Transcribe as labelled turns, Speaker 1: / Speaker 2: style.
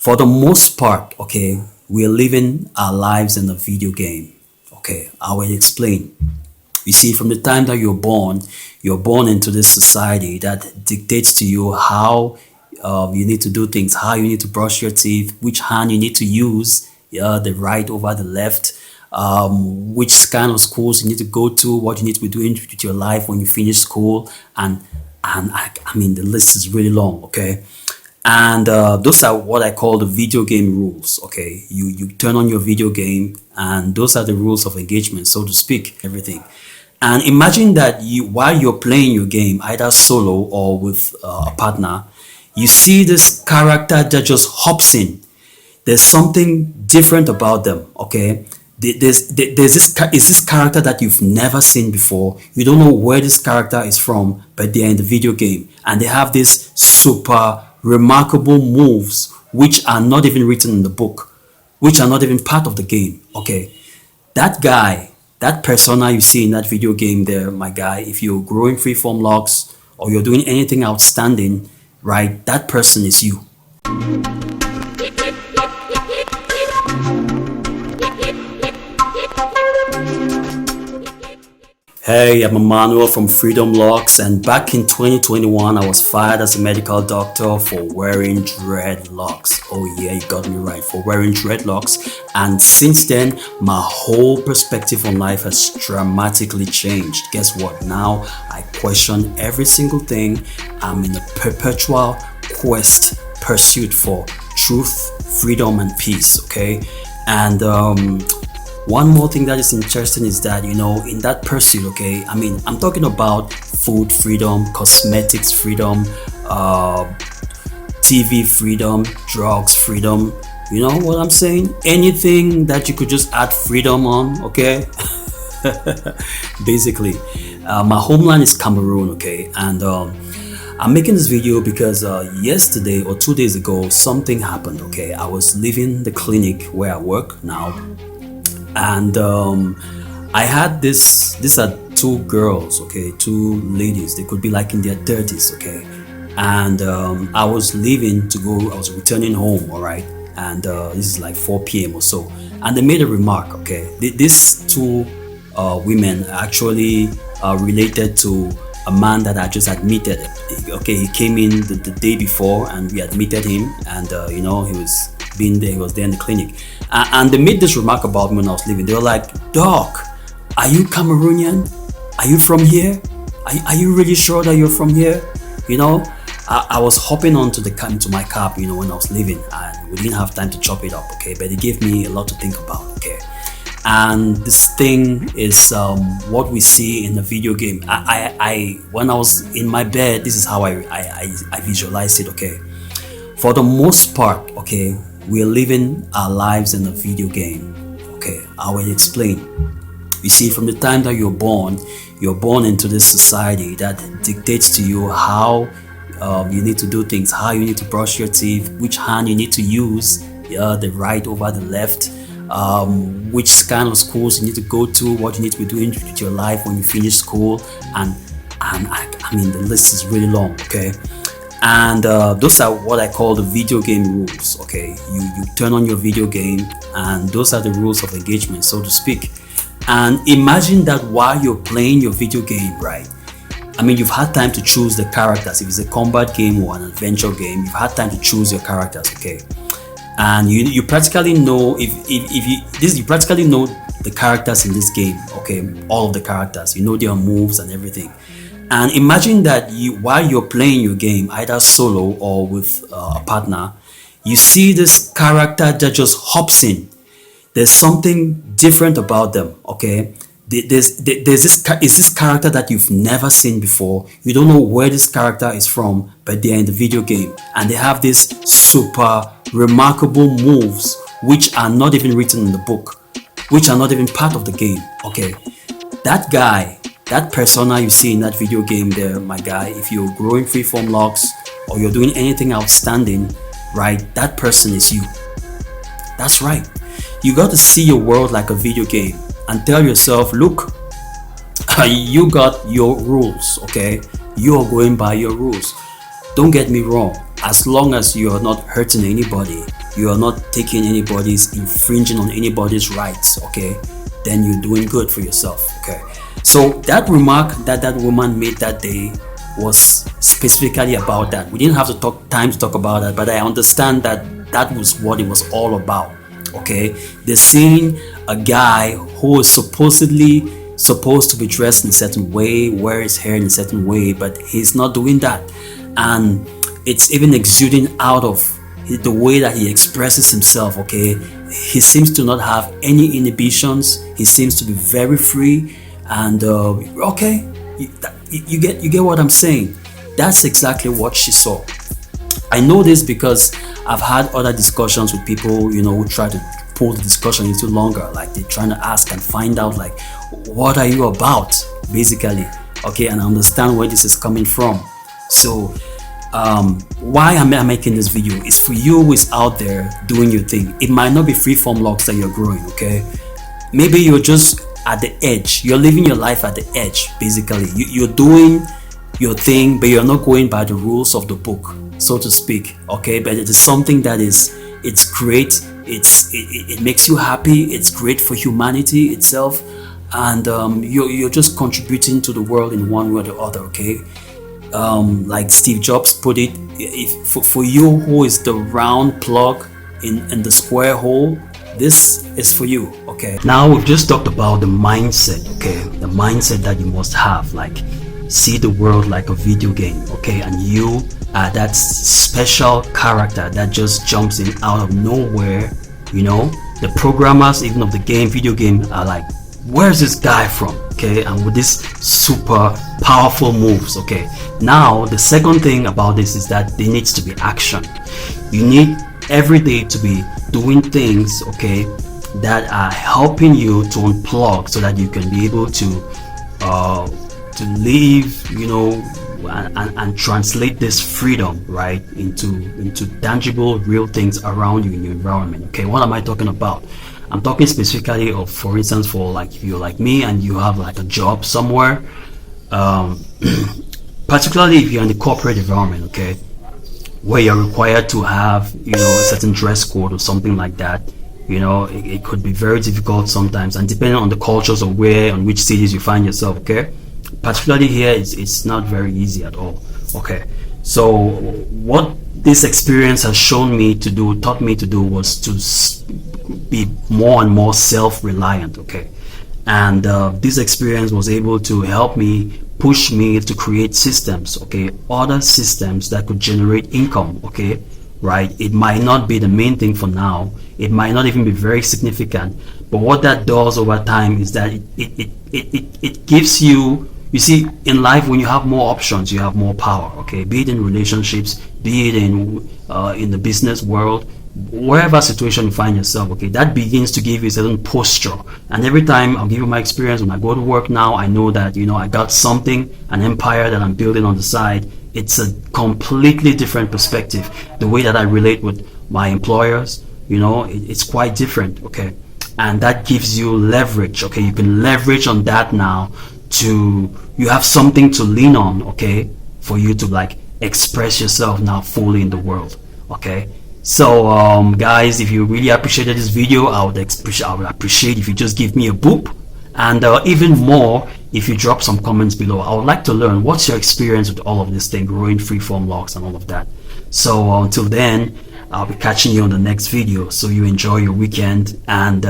Speaker 1: For the most part, okay, we're living our lives in a video game. Okay, I will explain. You see, from the time that you're born into this society that dictates to you how you need to do things, how you need to brush your teeth, which hand you need to use, yeah, the right over the left, which kind of schools you need to go to, what you need to be doing with your life when you finish school, and I mean the list is really long. Okay, and those are what I call the video game rules. Okay, you turn on your video game, and those are the rules of engagement, so to speak, everything. And imagine that while you're playing your game, either solo or with a partner, you see this character that just hops in. There's something different about them. Okay, there's this character that you've never seen before. You don't know where this character is from, but they're in the video game, and they have this super remarkable moves which are not even written in the book, which are not even part of the game. Okay, that guy, that persona you see in that video game there, my guy, if you're growing Freeform Locs or you're doing anything outstanding, right, that person is you. Hey, I'm Emmanuel from Freedom Locs, and back in 2021, I was fired as a medical doctor for wearing dreadlocks. Oh yeah, you got me right, for wearing dreadlocks. And since then, my whole perspective on life has dramatically changed. Guess what? Now I question every single thing. I'm in a perpetual pursuit for truth, freedom, and peace. Okay, and one more thing that is interesting is that, you know, in that pursuit, okay, I mean, I'm talking about food freedom, cosmetics freedom, TV freedom, drugs freedom. You know what I'm saying? Anything that you could just add freedom on, okay? Basically, my homeland is Cameroon, okay, and I'm making this video because yesterday or 2 days ago something happened. Okay, I was leaving the clinic where I work now, and I had these are two girls, okay, two ladies. They could be like in their 30s, okay, and I was leaving to go. I was returning home, all right, and this is like 4 p.m. or so, and they made a remark. Okay, these two women actually related to a man that I just admitted. Okay, he came in the day before, and we admitted him, and you know, he was being there. He was there in the clinic, and they made this remark about me when I was leaving. They were like, "Doc, are you Cameroonian? Are you from here? Are you really sure that you're from here?" You know, I was hopping onto into my cab, you know, when I was leaving, and we didn't have time to chop it up. Okay, but it gave me a lot to think about. Okay, and this thing is what we see in the video game. I when I was in my bed, this is how I visualized it. Okay, for the most part, okay, we're living our lives in a video game. Okay, I will explain. You see, from the time that you're born into this society that dictates to you how you need to do things, how you need to brush your teeth, which hand you need to use, yeah, the right over the left, which kind of schools you need to go to, what you need to be doing with your life when you finish school, and I mean the list is really long. Okay, and those are what I call the video game rules. Okay, you turn on your video game, and those are the rules of engagement, so to speak. And imagine that while you're playing your video game, right, I mean, you've had time to choose the characters. If it's a combat game or an adventure game, you've had time to choose your characters. Okay, and you practically know you practically know the characters in this game. Okay, all of the characters, you know their moves and everything. And imagine that while you're playing your game, either solo or with a partner, you see this character that just hops in. There's something different about them. Okay, there's this character that you've never seen before. You don't know where this character is from, but they're in the video game, and they have this super remarkable moves which are not even written in the book, which are not even part of the game. Okay, that guy, that persona you see in that video game there, my guy, if you're growing Freeform Locs or you're doing anything outstanding, right, that person is you. That's right. You got to see your world like a video game and tell yourself, look, you got your rules. Okay, you're going by your rules. Don't get me wrong, as long as you're not hurting anybody, you are not taking anybody's, infringing on anybody's rights, okay, then you're doing good for yourself. Okay, so that remark that woman made that day was specifically about that. We didn't have to talk about that, but I understand that that was what it was all about. Okay, they're seeing a guy who is supposedly supposed to be dressed in a certain way, wear his hair in a certain way, but he's not doing that, and it's even exuding out of the way that he expresses himself. Okay, he seems to not have any inhibitions. He seems to be very free, and okay, you get what I'm saying. That's exactly what she saw. I know this because I've had other discussions with people, who try to pull the discussion into longer, like they're trying to ask and find out, like, what are you about, basically. Okay, and I understand where this is coming from. So why am I making this video? It's for you who is out there doing your thing. It might not be Freeform Locs that you're growing, okay? Maybe you're just at the edge. You're living your life at the edge, basically. You're doing your thing, but you're not going by the rules of the book, so to speak, okay? But it is something that it's great. It makes you happy. It's great for humanity itself, and you're just contributing to the world in one way or the other, okay? Like Steve Jobs put it, for you who is the round plug in the square hole, this is for you. Okay, now we've just talked about the mindset. Okay, the mindset that you must have, like, see the world like a video game. Okay, and you are that special character that just jumps in out of nowhere. The programmers even of the video game are like, where's this guy from? Okay, and with this super powerful moves. Okay, now the second thing about this is that there needs to be action. You need every day to be doing things, okay, that are helping you to unplug, so that you can be able to live, and translate this freedom, right, into tangible, real things around you in your environment. Okay, what am I talking about? I'm talking specifically of, for instance, for like, if you're like me and you have like a job somewhere, particularly if you're in the corporate environment, okay, where you're required to have, a certain dress code or something like that. It could be very difficult sometimes, and depending on the cultures of on which cities you find yourself, okay, particularly here, it's not very easy at all. Okay, so what this experience has taught me to do was to be more and more self-reliant. Okay, and this experience was able to help me, push me to create systems, okay, other systems that could generate income. Okay, right, it might not be the main thing for now, it might not even be very significant, but what that does over time is that it gives you see, in life, when you have more options, you have more power. Okay, be it in relationships, be it in the business world, wherever situation you find yourself, okay, that begins to give you a certain posture. And every time, I'll give you my experience, when I go to work now, I know that, I got something, an empire that I'm building on the side. It's a completely different perspective. The way that I relate with my employers, it's quite different. Okay, and that gives you leverage. Okay, you can leverage on that now, you have something to lean on, okay, for you to like express yourself now fully in the world. Okay, so guys, if you really appreciated this video, I would appreciate if you just give me a boop, and even more if you drop some comments below. I would like to learn what's your experience with all of this thing, growing Freeform Locs and all of that. So until then, I'll be catching you on the next video. So you enjoy your weekend, and